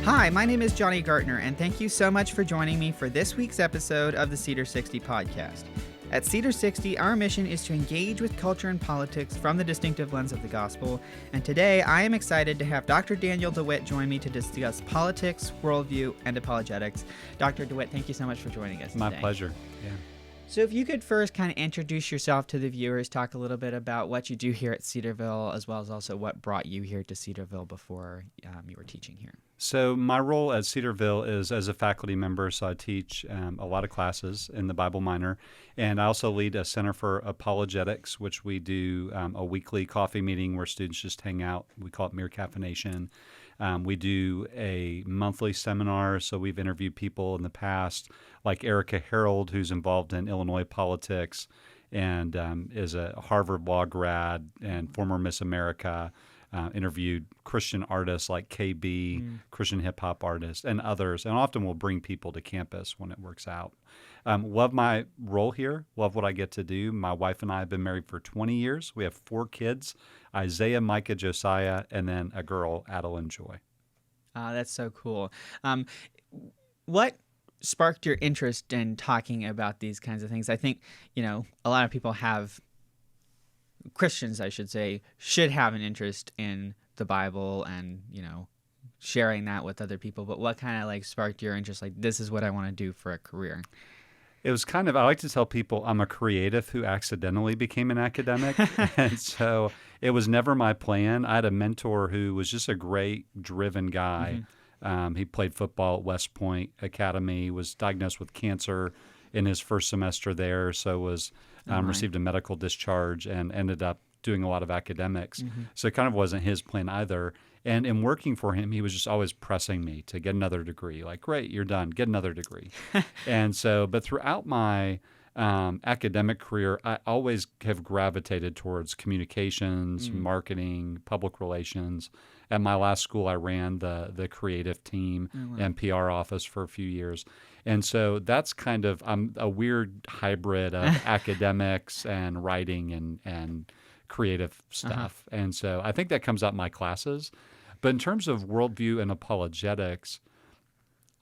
Hi, my name is Johnny Gartner, and thank you so much for joining me for this week's episode of the Cedar60 Podcast. At Cedar60, our mission is to engage with culture and politics from the distinctive lens of the gospel, and today I am excited to have Dr. Daniel DeWitt join me to discuss politics, worldview, and apologetics. Dr. DeWitt, thank you so much for joining us today. My pleasure. Yeah. So if you could first kind of introduce yourself to the viewers, talk a little bit about what you do here at Cedarville, as well as also what brought you here to Cedarville before you were teaching here. So my role at Cedarville is as a faculty member, so I teach a lot of classes in the Bible minor, and I also lead a Center for Apologetics, which we do a weekly coffee meeting where students just hang out. We call it Mere Caffeination. We do a monthly seminar, so we've interviewed people in the past, like Erica Harold, who's involved in Illinois politics and is a Harvard Law grad and former Miss America. Interviewed Christian artists like KB, Christian hip-hop artists, and others, and often we'll bring people to campus when it works out. Love my role here, love what I get to do. My wife and I have been married for 20 years. We have 4 kids, Isaiah, Micah, Josiah, and then a girl, Adeline Joy. That's so cool. What sparked your interest in talking about these kinds of things? I think, a lot of people have Christians, I should say, should have an interest in the Bible and, sharing that with other people. But what kind of sparked your interest? This is what I want to do for a career. It was I like to tell people I'm a creative who accidentally became an academic. And so it was never my plan. I had a mentor who was just a great, driven guy. He played football at West Point Academy, was diagnosed with cancer in his first semester there, so was received a medical discharge and ended up doing a lot of academics. So it kind of wasn't his plan either. And in working for him, he was just always pressing me to get another degree. Great, you're done, get another degree. And so, but throughout my academic career, I always have gravitated towards communications, marketing, public relations. At my last school, I ran the creative team and PR office for a few years. And so that's I'm a weird hybrid of academics and writing and creative stuff. And so I think that comes out in my classes. But in terms of worldview and apologetics,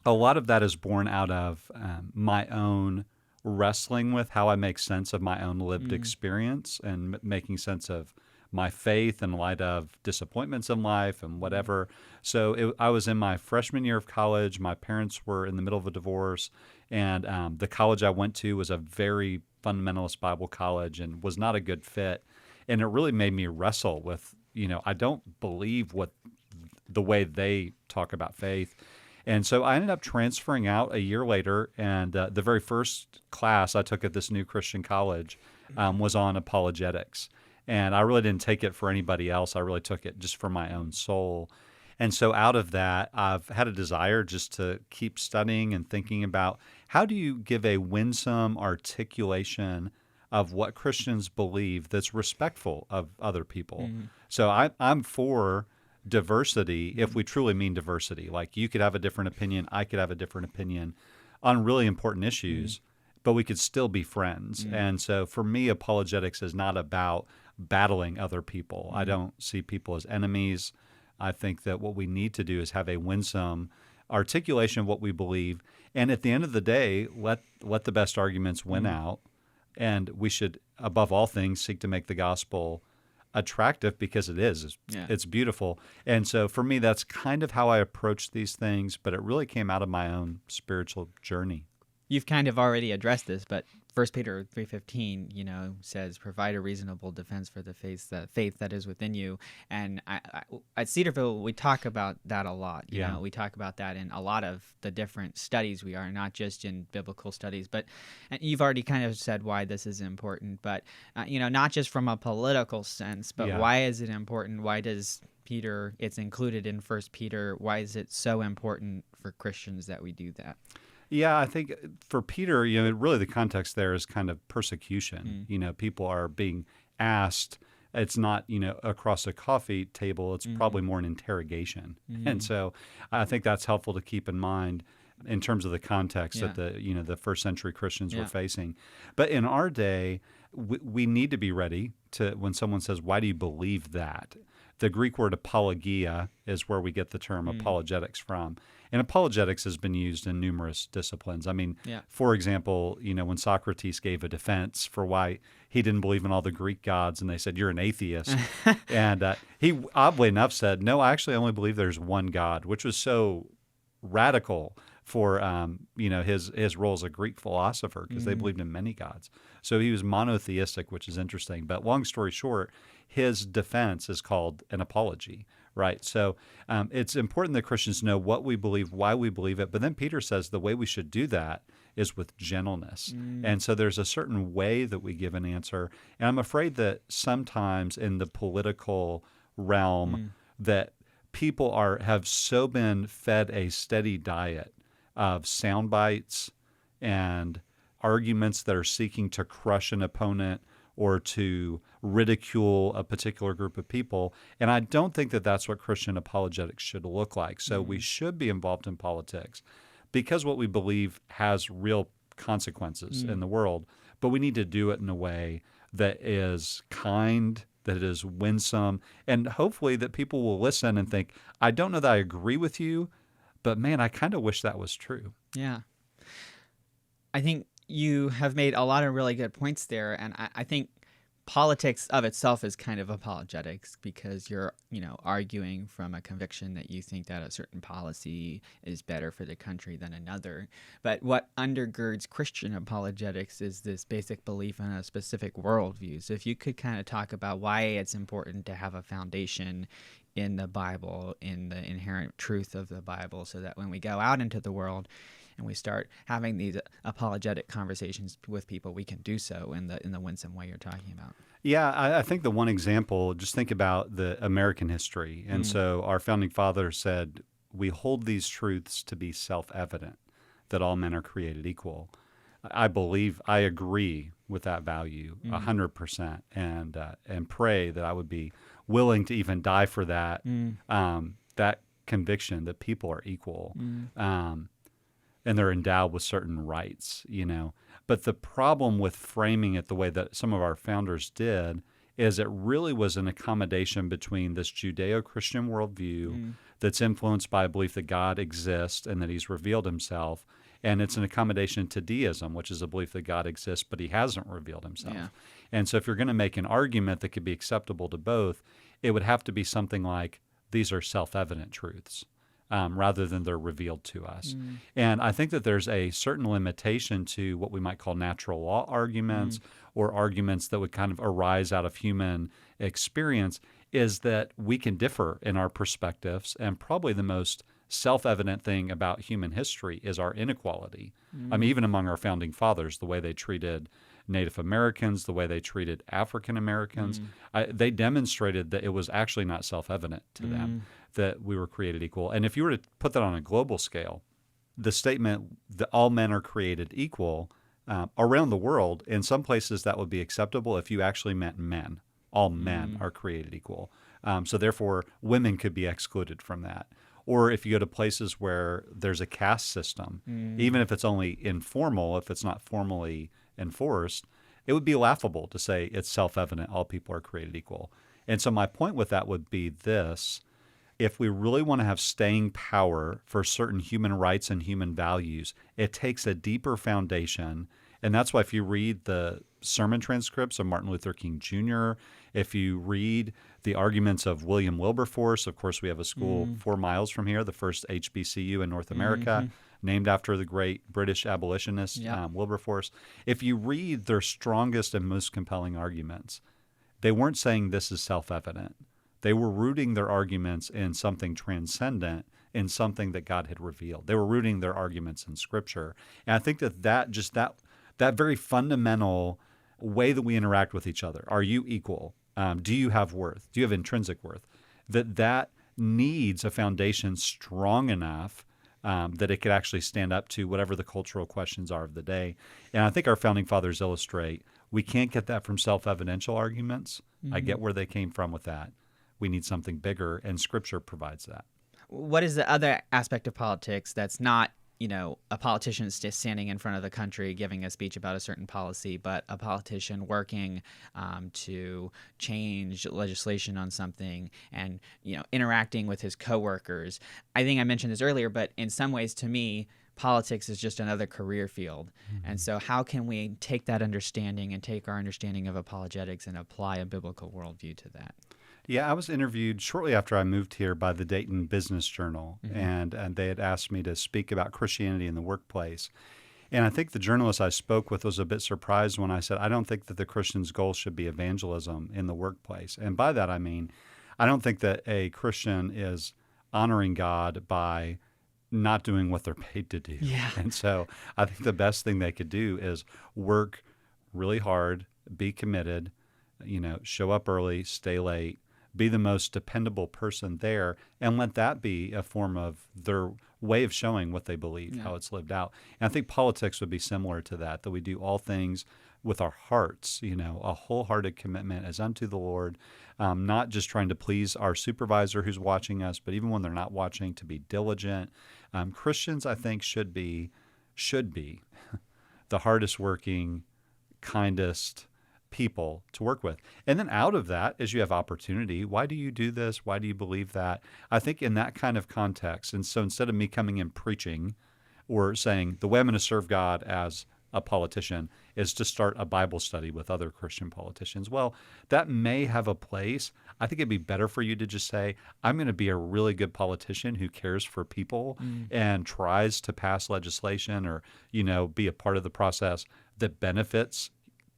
a lot of that is born out of my own wrestling with how I make sense of my own lived experience and making sense of my faith in light of disappointments in life and whatever. So I was in my freshman year of college. My parents were in the middle of a divorce, and the college I went to was a very fundamentalist Bible college and was not a good fit. And it really made me wrestle with, I don't believe the way they talk about faith. And so I ended up transferring out a year later, and the very first class I took at this new Christian college was on apologetics. And I really didn't take it for anybody else. I really took it just for my own soul. And so out of that, I've had a desire just to keep studying and thinking about how do you give a winsome articulation of what Christians believe that's respectful of other people. So I'm for diversity if we truly mean diversity. You could have a different opinion, I could have a different opinion on really important issues, but we could still be friends. And so for me, apologetics is not about battling other people. I don't see people as enemies. I think that what we need to do is have a winsome articulation of what we believe. And at the end of the day, let the best arguments win out. And we should, above all things, seek to make the gospel attractive because it is. It's beautiful. And so for me, that's kind of how I approach these things, but it really came out of my own spiritual journey. You've kind of already addressed this, but 1 Peter 3:15, says, provide a reasonable defense for the faith that is within you. And at Cedarville, we talk about that a lot. You know, we talk about that in a lot of the different studies we are, not just in biblical studies. But and you've already kind of said why this is important, but, not just from a political sense, but why is it important? Why does Peter, it's included in 1 Peter, why is it so important for Christians that we do that? Yeah, I think for Peter, really the context there is kind of persecution. People are being asked. It's not, across a coffee table. It's probably more an interrogation. And so I think that's helpful to keep in mind in terms of the context that the first century Christians were facing. But in our day, we need to be ready to when someone says, "Why do you believe that?" The Greek word apologia is where we get the term apologetics from. And apologetics has been used in numerous disciplines. I mean, for example, when Socrates gave a defense for why he didn't believe in all the Greek gods, and they said, you're an atheist. And he, oddly enough, said, no, I actually only believe there's one God, which was so radical for his role as a Greek philosopher, because they believed in many gods. So he was monotheistic, which is interesting. But long story short, his defense is called an apology, right? So it's important that Christians know what we believe, why we believe it. But then Peter says the way we should do that is with gentleness. And so there's a certain way that we give an answer. And I'm afraid that sometimes in the political realm that people have so been fed a steady diet of sound bites and arguments that are seeking to crush an opponent or to ridicule a particular group of people. And I don't think that that's what Christian apologetics should look like. So we should be involved in politics because what we believe has real consequences in the world, but we need to do it in a way that is kind, that is winsome, and hopefully that people will listen and think, I don't know that I agree with you, but man, I kind of wish that was true. Yeah. I think you have made a lot of really good points there, and I think politics of itself is kind of apologetics because you're, arguing from a conviction that you think that a certain policy is better for the country than another. But what undergirds Christian apologetics is this basic belief in a specific worldview. So if you could kind of talk about why it's important to have a foundation in the Bible, in the inherent truth of the Bible, so that when we go out into the world and we start having these apologetic conversations with people, we can do so in the winsome way you're talking about. Yeah, I think the one example, just think about the American history. And so our founding fathers said, we hold these truths to be self-evident, that all men are created equal. I agree with that value 100%, and pray that I would be willing to even die for that, that conviction that people are equal. And they're endowed with certain rights, But the problem with framing it the way that some of our founders did is it really was an accommodation between this Judeo-Christian worldview that's influenced by a belief that God exists and that he's revealed himself, and it's an accommodation to deism, which is a belief that God exists, but he hasn't revealed himself. Yeah. And so if you're going to make an argument that could be acceptable to both, it would have to be something like, these are self-evident truths. Rather than they're revealed to us. And I think that there's a certain limitation to what we might call natural law arguments or arguments that would kind of arise out of human experience, is that we can differ in our perspectives. And probably the most self-evident thing about human history is our inequality. I mean, even among our founding fathers, the way they treated Native Americans, the way they treated African Americans, they demonstrated that it was actually not self-evident to them that we were created equal. And if you were to put that on a global scale, the statement that all men are created equal around the world, in some places that would be acceptable if you actually meant men. All men are created equal. So therefore, women could be excluded from that. Or if you go to places where there's a caste system, even if it's only informal, if it's not formally enforced, it would be laughable to say it's self-evident all people are created equal. And so my point with that would be this: if we really want to have staying power for certain human rights and human values, it takes a deeper foundation. And that's why if you read the sermon transcripts of Martin Luther King Jr., if you read the arguments of William Wilberforce, of course we have a school 4 miles from here, the first HBCU in North America, named after the great British abolitionist Wilberforce. If you read their strongest and most compelling arguments, they weren't saying this is self-evident. They were rooting their arguments in something transcendent, in something that God had revealed. They were rooting their arguments in Scripture. And I think that very fundamental way that we interact with each other, are you equal? Do you have worth? Do you have intrinsic worth? That needs a foundation strong enough that it could actually stand up to whatever the cultural questions are of the day. And I think our founding fathers illustrate we can't get that from self-evidential arguments. I get where they came from with that. We need something bigger, and Scripture provides that. What is the other aspect of politics that's not a politician standing in front of the country giving a speech about a certain policy, but a politician working to change legislation on something and, interacting with his coworkers. I think I mentioned this earlier, but in some ways, to me, politics is just another career field. Mm-hmm. And so how can we take that understanding and take our understanding of apologetics and apply a biblical worldview to that? Yeah, I was interviewed shortly after I moved here by the Dayton Business Journal, mm-hmm. and they had asked me to speak about Christianity in the workplace. And I think the journalist I spoke with was a bit surprised when I said, I don't think that the Christian's goal should be evangelism in the workplace. And by that, I mean, I don't think that a Christian is honoring God by not doing what they're paid to do. Yeah. And so I think the best thing they could do is work really hard, be committed, show up early, stay late, be the most dependable person there, and let that be a form of their way of showing what they believe, how it's lived out. And I think politics would be similar to that we do all things with our hearts, a wholehearted commitment as unto the Lord, not just trying to please our supervisor who's watching us, but even when they're not watching, to be diligent. Christians, I think, should be the hardest working, kindest people to work with. And then out of that, as you have opportunity, why do you do this? Why do you believe that? I think in that kind of context, and so instead of me coming in preaching or saying the way I'm going to serve God as a politician is to start a Bible study with other Christian politicians. Well, that may have a place. I think it'd be better for you to just say, I'm going to be a really good politician who cares for people and tries to pass legislation or, be a part of the process that benefits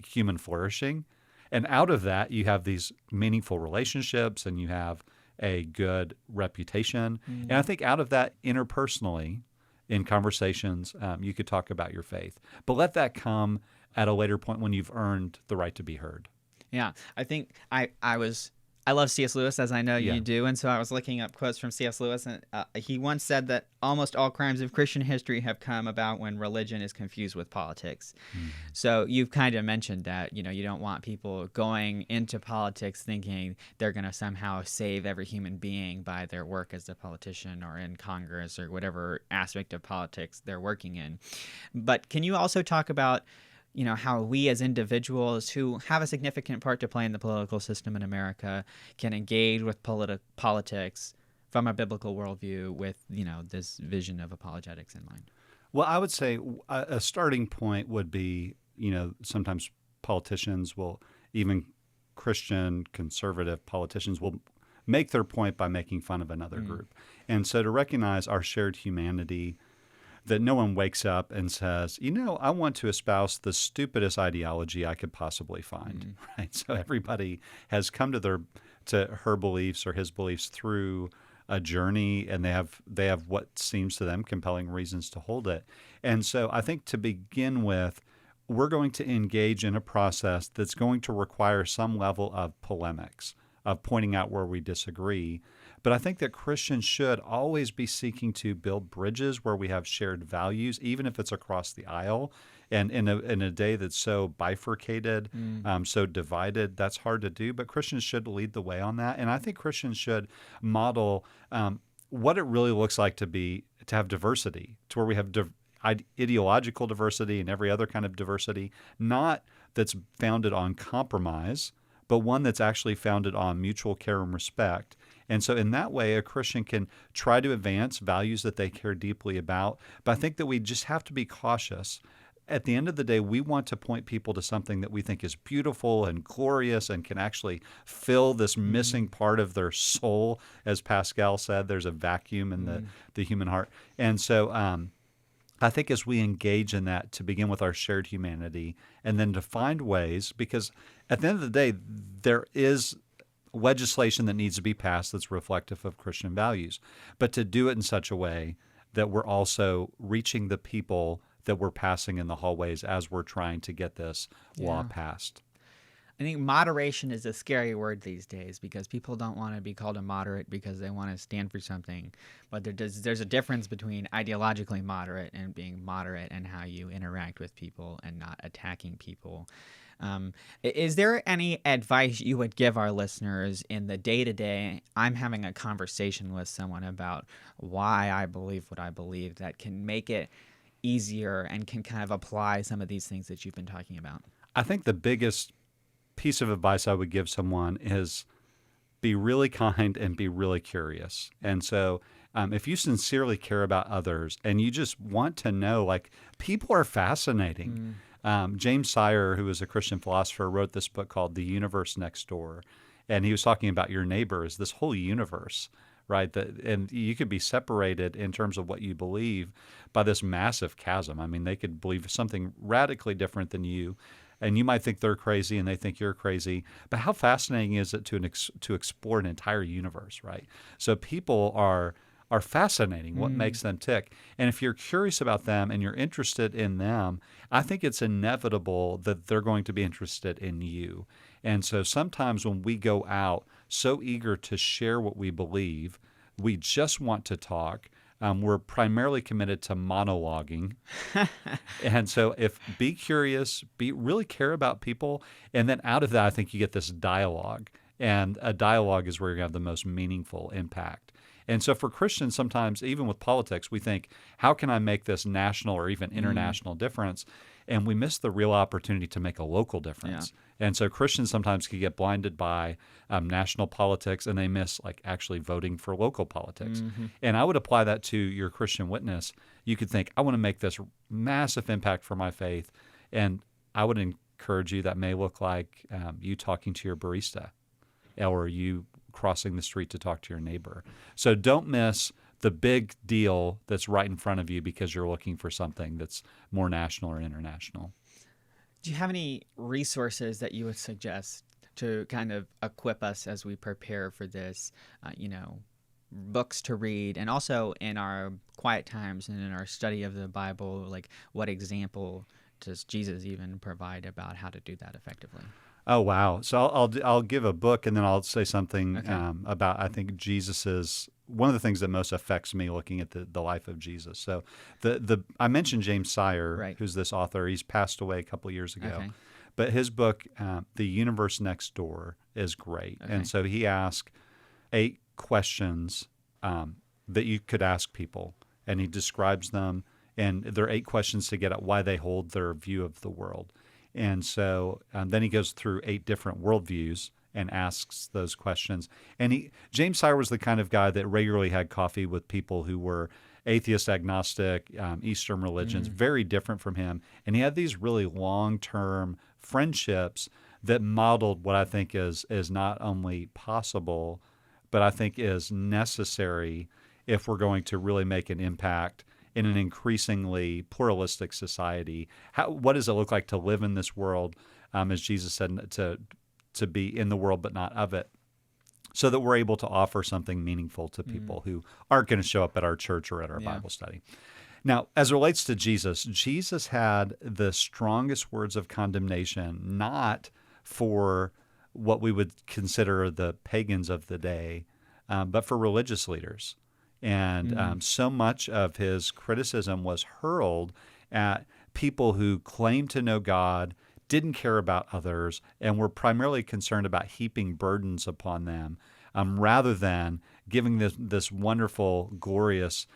human flourishing. And out of that, you have these meaningful relationships and you have a good reputation. And I think out of that, interpersonally, in conversations, you could talk about your faith. But let that come at a later point when you've earned the right to be heard. Yeah, I think I love C.S. Lewis, as I know you do, and so I was looking up quotes from C.S. Lewis, and he once said that almost all crimes of Christian history have come about when religion is confused with politics. So you've kind of mentioned that, you don't want people going into politics thinking they're going to somehow save every human being by their work as a politician or in Congress or whatever aspect of politics they're working in. But can you also talk about how we as individuals who have a significant part to play in the political system in America can engage with politics from a biblical worldview with, this vision of apologetics in mind? Well, I would say a starting point would be, sometimes politicians will, even Christian conservative politicians will make their point by making fun of another group. And so to recognize our shared humanity, that no one wakes up and says, I want to espouse the stupidest ideology I could possibly find, right? So everybody has come to her beliefs or his beliefs through a journey, and they have what seems to them compelling reasons to hold it. And so I think to begin with, we're going to engage in a process that's going to require some level of polemics, of pointing out where we disagree. But I think that Christians should always be seeking to build bridges where we have shared values, even if it's across the aisle. And in a day that's so bifurcated, so divided, that's hard to do. But Christians should lead the way on that. And I think Christians should model what it really looks like to have diversity, to where we have ideological diversity and every other kind of diversity, not that's founded on compromise, but one that's actually founded on mutual care and respect. And so in that way, a Christian can try to advance values that they care deeply about. But I think that we just have to be cautious. At the end of the day, we want to point people to something that we think is beautiful and glorious and can actually fill this missing part of their soul. As Pascal said, there's a vacuum in the human heart. And so I think as we engage in that, to begin with our shared humanity and then to find ways, because at the end of the day, there is legislation that needs to be passed that's reflective of Christian values, but to do it in such a way that we're also reaching the people that we're passing in the hallways as we're trying to get this law passed. I think moderation is a scary word these days because people don't want to be called a moderate because they want to stand for something. But there's a difference between ideologically moderate and being moderate and how you interact with people and not attacking people. Is there any advice you would give our listeners in the day-to-day? I'm having a conversation with someone about why I believe what I believe that can make it easier and can kind of apply some of these things that you've been talking about. I think the biggest piece of advice I would give someone is be really kind and be really curious. And so if you sincerely care about others and you just want to know, like, people are fascinating. James Sire, who is a Christian philosopher, wrote this book called The Universe Next Door. And he was talking about your neighbor as this whole universe, right? And you could be separated in terms of what you believe by this massive chasm. I mean, they could believe something radically different than you, and you might think they're crazy and they think you're crazy. But how fascinating is it to explore an entire universe, right? So people are fascinating, what makes them tick. And if you're curious about them and you're interested in them, I think it's inevitable that they're going to be interested in you. And so sometimes when we go out so eager to share what we believe, we just want to talk. We're primarily committed to monologuing. And so be curious, really care about people. And then out of that, I think you get this dialogue. And a dialogue is where you have the most meaningful impact. And so for Christians, sometimes, even with politics, we think, how can I make this national or even international difference? And we miss the real opportunity to make a local difference. Yeah. And so Christians sometimes can get blinded by national politics, and they miss, like, actually voting for local politics. And I would apply that to your Christian witness. You could think, I want to make this massive impact for my faith. And I would encourage you, that may look like you talking to your barista, or you crossing the street to talk to your neighbor. So don't miss the big deal that's right in front of you because you're looking for something that's more national or international. Do you have any resources that you would suggest to kind of equip us as we prepare for this, books to read, and also in our quiet times and in our study of the Bible, like, what example does Jesus even provide about how to do that effectively? Oh, wow. So I'll give a book, and then I'll say something about, I think, Jesus's, one of the things that most affects me looking at the life of Jesus. So I mentioned James Sire, who's this author. He's passed away a couple of years ago. But his book, The Universe Next Door, is great. And so he asked 8 questions that you could ask people, and he describes them. And there are 8 questions to get at why they hold their view of the world. And so then he goes through 8 different worldviews and asks those questions. And James Sire was the kind of guy that regularly had coffee with people who were atheist, agnostic, Eastern religions, very different from him. And he had these really long-term friendships that modeled what I think is not only possible, but I think is necessary if we're going to really make an impact in an increasingly pluralistic society. What does it look like to live in this world, as Jesus said, to be in the world but not of it, so that we're able to offer something meaningful to people who aren't going to show up at our church or at our Bible study. Now, as it relates to Jesus had the strongest words of condemnation, not for what we would consider the pagans of the day, but for religious leaders. And so much of his criticism was hurled at people who claimed to know God, didn't care about others, and were primarily concerned about heaping burdens upon them, rather than giving this wonderful, glorious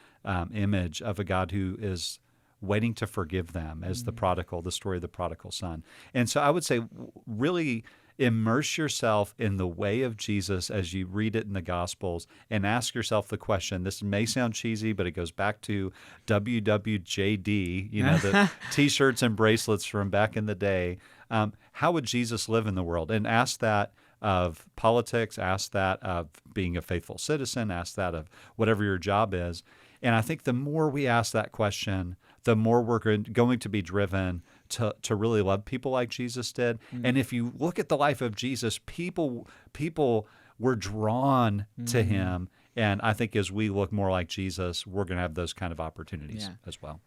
image of a God who is waiting to forgive them, as the story of the prodigal son. And so I would say, really immerse yourself in the way of Jesus as you read it in the Gospels, and ask yourself the question. This may sound cheesy, but it goes back to WWJD, the T-shirts and bracelets from back in the day. How would Jesus live in the world? And ask that of politics, ask that of being a faithful citizen, ask that of whatever your job is. And I think the more we ask that question, the more we're going to be driven to really love people like Jesus did. And if you look at the life of Jesus, people were drawn to him. And I think as we look more like Jesus, we're going to have those kind of opportunities as well.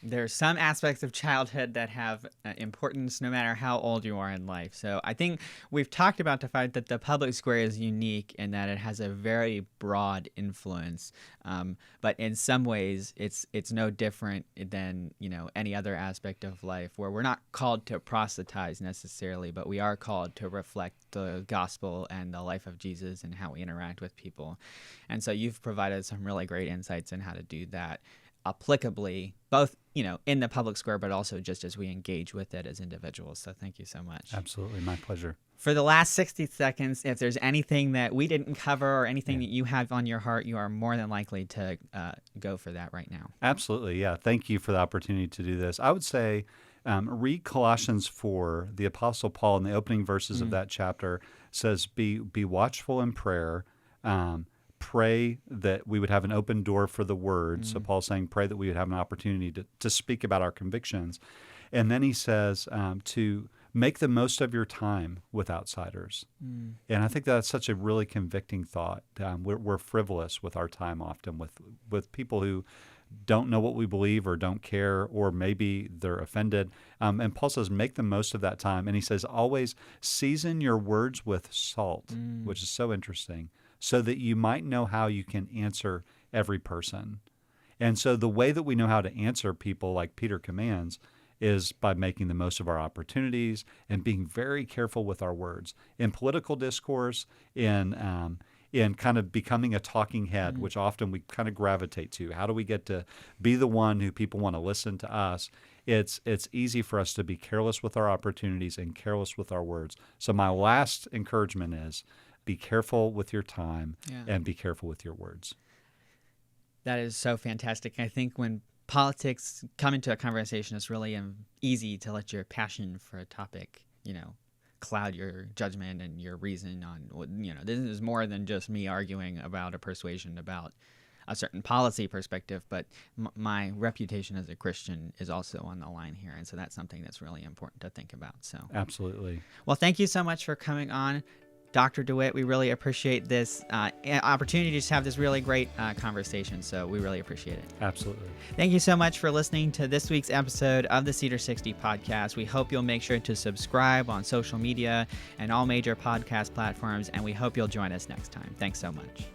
There's some aspects of childhood that have importance no matter how old you are in life. So I think we've talked about the fact that the public square is unique in that it has a very broad influence. But in some ways, it's no different than, any other aspect of life, where we're not called to proselytize necessarily, but we are called to reflect the gospel and the life of Jesus and how we interact with people. And so you've provided some really great insights in how to do that applicably, both in the public square, but also just as we engage with it as individuals. So thank you so much. Absolutely, my pleasure. For the last 60 seconds, if there's anything that we didn't cover or anything that you have on your heart, you are more than likely to go for that right now. Absolutely, yeah. Thank you for the opportunity to do this. I would say read Colossians 4. The Apostle Paul in the opening verses of that chapter says, be watchful in prayer, pray that we would have an open door for the word. So Paul's saying, pray that we would have an opportunity to speak about our convictions. And then he says to make the most of your time with outsiders. And I think that's such a really convicting thought. We're frivolous with our time often with people who don't know what we believe or don't care, or maybe they're offended. And Paul says, make the most of that time. And he says, always season your words with salt, which is so interesting, so that you might know how you can answer every person. And so the way that we know how to answer people, like Peter commands, is by making the most of our opportunities and being very careful with our words. In political discourse, in kind of becoming a talking head, which often we kind of gravitate to. How do we get to be the one who people want to listen to us? It's easy for us to be careless with our opportunities and careless with our words. So my last encouragement is, be careful with your time and be careful with your words. That is so fantastic. I think when politics come into a conversation, it's really easy to let your passion for a topic, cloud your judgment and your reason on, this is more than just me arguing about a persuasion about a certain policy perspective, but my reputation as a Christian is also on the line here. And so that's something that's really important to think about. So absolutely. Well, thank you so much for coming on, Dr. DeWitt. We really appreciate this opportunity to just have this really great conversation. So we really appreciate it. Absolutely. Thank you so much for listening to this week's episode of the Cedar60 Podcast. We hope you'll make sure to subscribe on social media and all major podcast platforms, and we hope you'll join us next time. Thanks so much.